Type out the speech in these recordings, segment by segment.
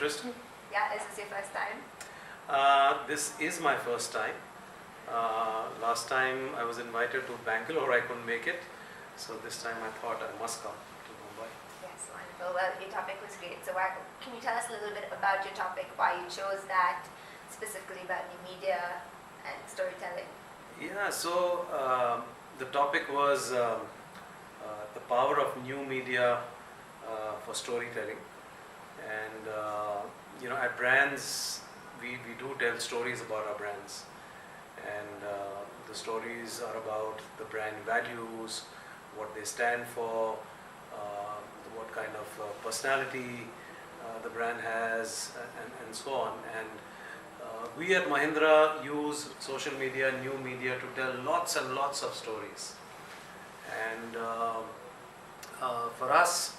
interesting. Yeah, is this your first time? This is my first time. Last time I was invited to Bangalore, I couldn't make it. So this time I thought I must come to Mumbai. Yes, wonderful. Well, your topic was great. So can you tell us a little bit about your topic, why you chose that, specifically about new media and storytelling? Yeah, so the topic was the power of new media for storytelling. And at brands, we do tell stories about our brands. And the stories are about the brand values, what they stand for, what kind of personality the brand has, and so on. And we at Mahindra use social media, new media to tell lots and lots of stories. And for us,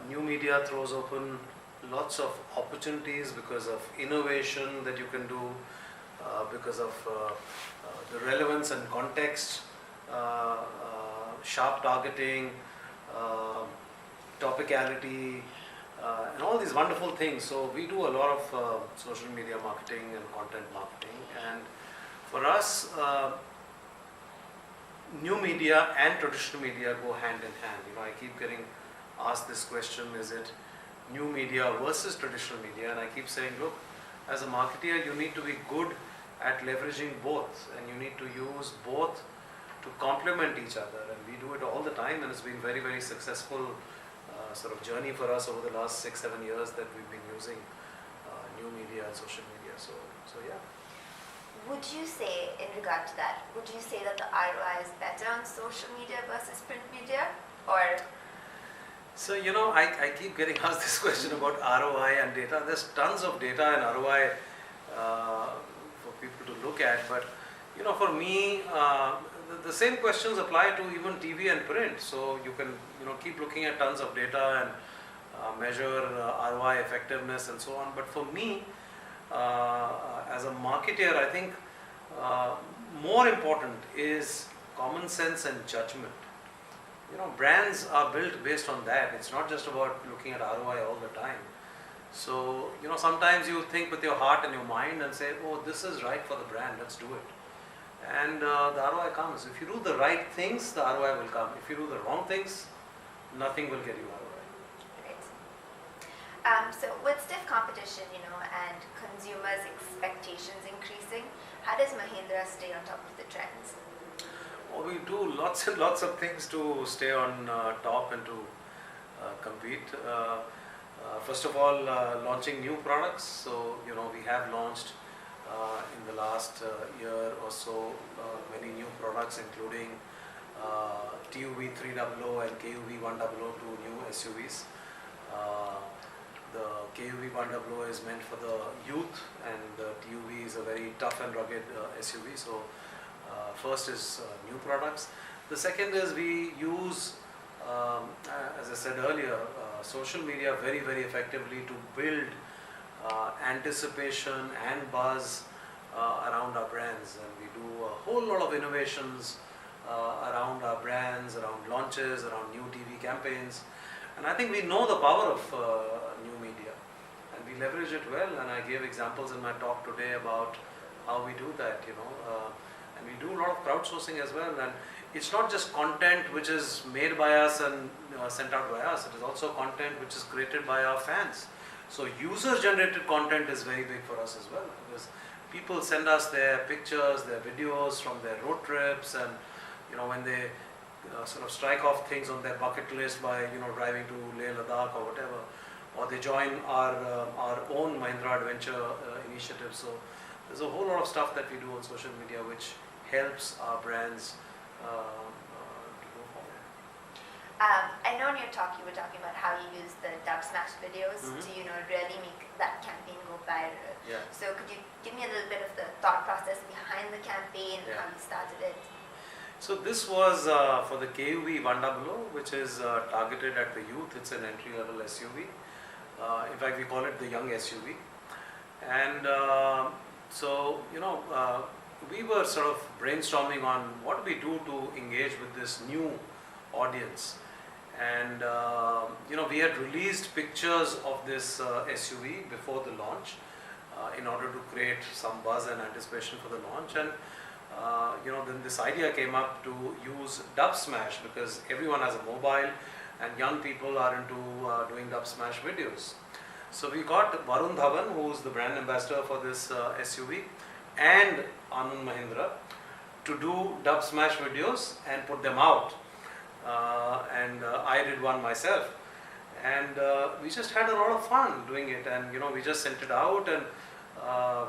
new media throws open lots of opportunities because of innovation that you can do, because of the relevance and context, sharp targeting, topicality, and all these wonderful things. So we do a lot of social media marketing and content marketing, and for us, new media and traditional media go hand in hand. I keep getting asked this question: is it new media versus traditional media? And I keep saying, look, as a marketer, you need to be good at leveraging both, and you need to use both to complement each other, and we do it all the time, and it's been very, very successful sort of journey for us over the last 6-7 years that we've been using new media and social media. So yeah. Would you say, in regard to that, would you say that the ROI is better on social media versus print media, or? So I keep getting asked this question about ROI and data. There's tons of data and ROI for people to look at, but for me, the same questions apply to even TV and print. So you can keep looking at tons of data and measure ROI effectiveness and so on. But for me, as a marketer, I think more important is common sense and judgment. Brands are built based on that. It's not just about looking at ROI all the time. So sometimes you think with your heart and your mind and say, oh, this is right for the brand, let's do it. And the ROI comes. If you do the right things, the ROI will come. If you do the wrong things, nothing will get you ROI. Great. So with stiff competition, and consumers' expectations increasing, how does Mahindra stay on top of the trends? Well, we do lots and lots of things to stay on top and to compete. First of all, launching new products. So we have launched in the last year or so many new products, including TUV 300 and KUV 100, two new SUVs. The KUV 100 is meant for the youth, and the TUV is a very tough and rugged SUV. So first is new products. The second is we use, as I said earlier, social media very, very effectively to build anticipation and buzz around our brands, and we do a whole lot of innovations around our brands, around launches, around new TV campaigns. And I think we know the power of new media, and we leverage it well. And I gave examples in my talk today about how we do that, and we do a lot of crowdsourcing as well. And it's not just content which is made by us and sent out by us. It is also content which is created by our fans. So user-generated content is very big for us as well, because people send us their pictures, their videos from their road trips, and when they sort of strike off things on their bucket list by driving to Leh Ladakh or whatever, or they join our own Mahindra Adventure initiative. So there's a whole lot of stuff that we do on social media which helps our brands to go forward. I know in your talk you were talking about how you use the dub smash videos to really make that campaign go viral. Yeah. So could you give me a little bit of the thought process behind the campaign, how you started it? So this was for the KUV 100, which is targeted at the youth. It's an entry-level SUV. In fact, we call it the young SUV. And we were sort of brainstorming on what we do to engage with this new audience. And we had released pictures of this SUV before the launch in order to create some buzz and anticipation for the launch. And then this idea came up to use dub smash, because everyone has a mobile and young people are into doing dub smash videos. So we got Varun Dhawan, who is the brand ambassador for this SUV, and Mahindra to do dub smash videos and put them out. I did one myself, and we just had a lot of fun doing it. And we just sent it out, and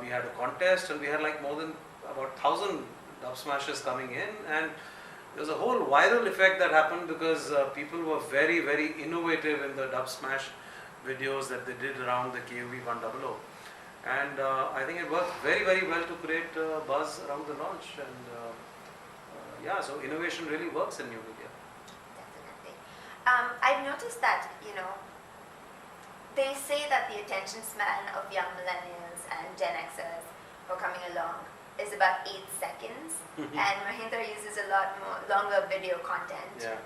we had a contest, and we had like more than about 1,000 dub smashes coming in, and there was a whole viral effect that happened, because people were very, very innovative in the dub smash videos that they did around the KUV 100. And I think it worked very, very well to create buzz around the launch. And so innovation really works in new media. Definitely. I've noticed that, they say that the attention span of young millennials and Gen Xers who are coming along is about 8 seconds, and Mahindra uses a lot more longer video content. Yeah.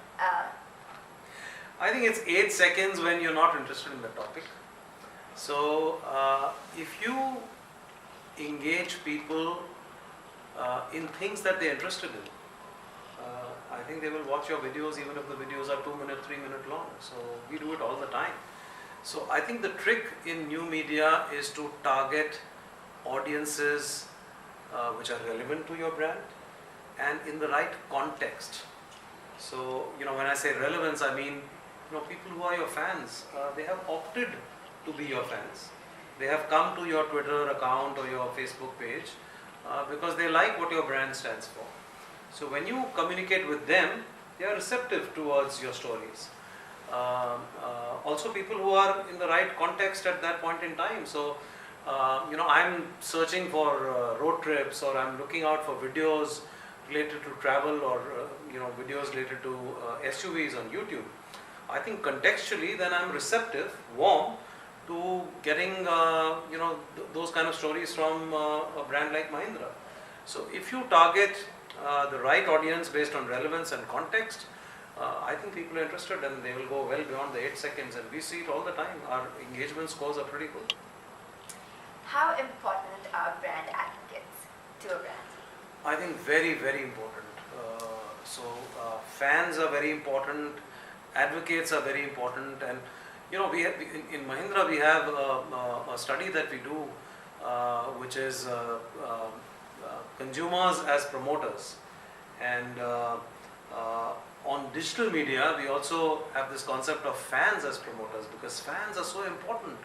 I think it's 8 seconds when you're not interested in the topic. So if you engage people in things that they're interested in, I think they will watch your videos even if the videos are 2 minute, 3 minute long. So we do it all the time. So I think the trick in new media is to target audiences which are relevant to your brand and in the right context. So when I say relevance, I mean people who are your fans, they have opted to be your fans. They have come to your Twitter account or your Facebook page because they like what your brand stands for. So when you communicate with them, they are receptive towards your stories. Also people who are in the right context at that point in time. So I'm searching for road trips, or I'm looking out for videos related to travel, or videos related to SUVs on YouTube. I think contextually then I'm receptive, warm to getting those kind of stories from a brand like Mahindra. So if you target the right audience based on relevance and context, I think people are interested and they will go well beyond the 8 seconds, and we see it all the time. Our engagement scores are pretty good. How important are brand advocates to a brand? I think very, very important. Fans are very important, advocates are very important, and we have, in Mahindra we have a study that we do which is consumers as promoters, and on digital media we also have this concept of fans as promoters, because fans are so important.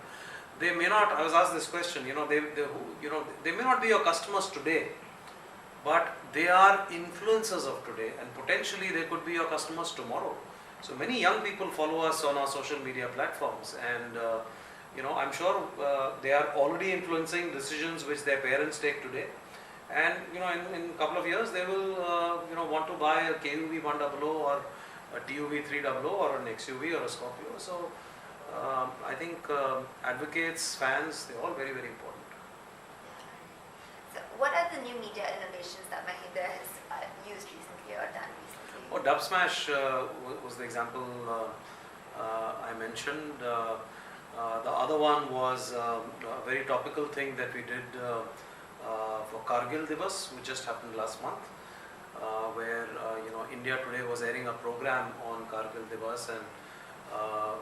They may not, I was asked this question, they may not be your customers today, but they are influencers of today, and potentially they could be your customers tomorrow. So many young people follow us on our social media platforms, and I'm sure they are already influencing decisions which their parents take today. And in a couple of years they will want to buy a KUV 100 or a TUV 300 or an XUV or a Scorpio. So I think advocates, fans, they're all very, very important. So what are the new media innovations that Mahindra has used recently or done recently? Oh, Dub Smash was the example I mentioned. The other one was a very topical thing that we did for Kargil Divas, which just happened last month, where India Today was airing a program on Kargil Divas, and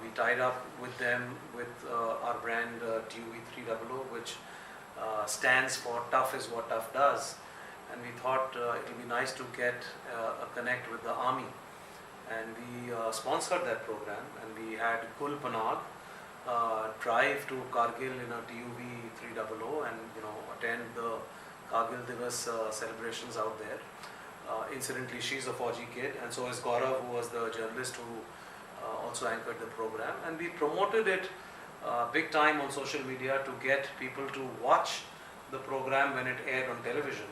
we tied up with them with our brand TUV 300, which stands for Tough is what Tough does. And we thought it would be nice to get a connect with the army, and we sponsored that program, and we had Kul Panag drive to Kargil in a TUV 300 and attend the Kargil Divas celebrations out there. Incidentally, she's a Fauji kid, and so is Gaurav, who was the journalist who also anchored the program, and we promoted it big time on social media to get people to watch the program when it aired on television.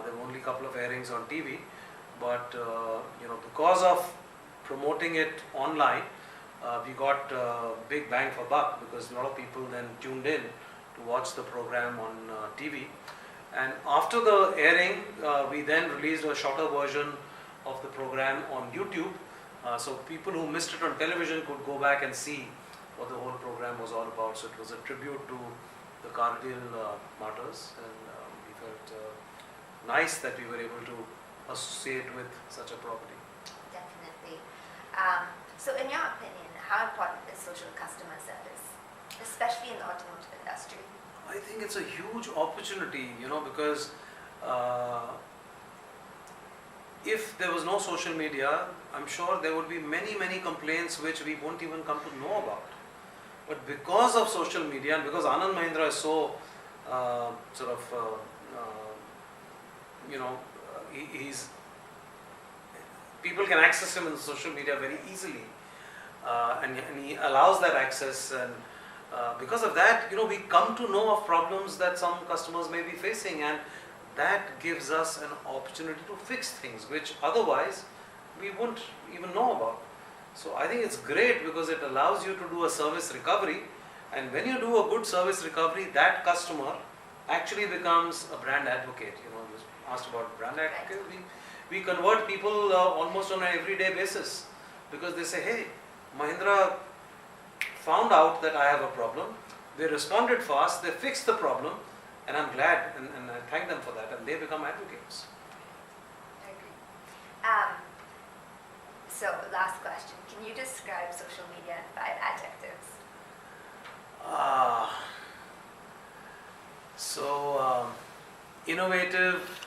There were only a couple of airings on TV, but because of promoting it online, we got big bang for buck, because a lot of people then tuned in to watch the program on TV. And after the airing, we then released a shorter version of the program on YouTube, So people who missed it on television could go back and see what the whole program was all about. So it was a tribute to the Kargil martyrs, and we felt nice that we were able to associate with such a property. Definitely. So in your opinion, how important is social customer service, especially in the automotive industry? I think it's a huge opportunity, because if there was no social media, I'm sure there would be many, many complaints which we won't even come to know about. But because of social media, and because Anand Mahindra is so he's people can access him in social media very easily, and he allows that access, and because of that, we come to know of problems that some customers may be facing, and that gives us an opportunity to fix things which otherwise we wouldn't even know about. So I think it's great because it allows you to do a service recovery, and when you do a good service recovery, that customer actually becomes a brand advocate. You asked about brand advocate. We convert people almost on an everyday basis, because they say, hey, Mahindra found out that I have a problem, they responded fast, they fixed the problem, and I'm glad, and I thank them for that, and they become advocates. I agree. So last question, can you describe social media in 5 adjectives? Innovative,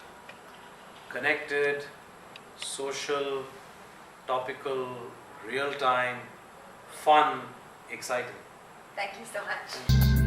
connected, social, topical, real-time, fun, exciting. Thank you so much.